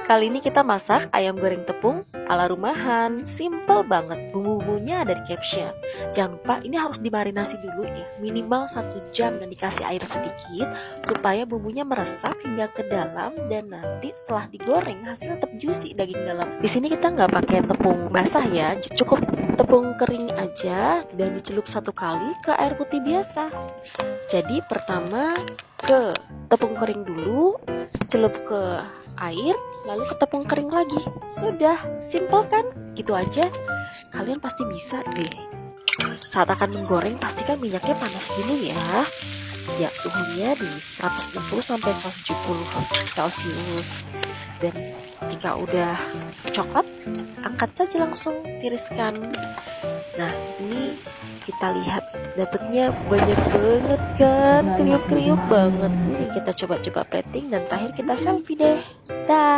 Kali ini kita masak ayam goreng tepung ala rumahan. Simple banget, bumbu-bumbunya ada di caption. Jangan lupa ini harus dimarinasi dulu ya, minimal 1 jam dan dikasih air sedikit supaya bumbunya meresap hingga ke dalam, dan nanti setelah digoreng hasilnya tetap juicy daging dalam. Di sini kita nggak pakai tepung basah ya, cukup tepung kering aja dan dicelup 1 kali ke air putih biasa. Jadi pertama ke tepung kering dulu, celup ke air, lalu ke tepung kering lagi. Sudah, simple kan? Gitu aja. Kalian pasti bisa deh. Saat akan menggoreng, pastikan minyaknya panas dulu ya. Ya, suhunya di 160 sampai 170 Celcius. Dan jika udah coklat, angkat saja langsung, tiriskan. Nah, ini kita lihat dapetnya banyak banget kan, kriuk-kriuk banget. Ini kita coba-coba plating dan terakhir kita selfie deh. Dah.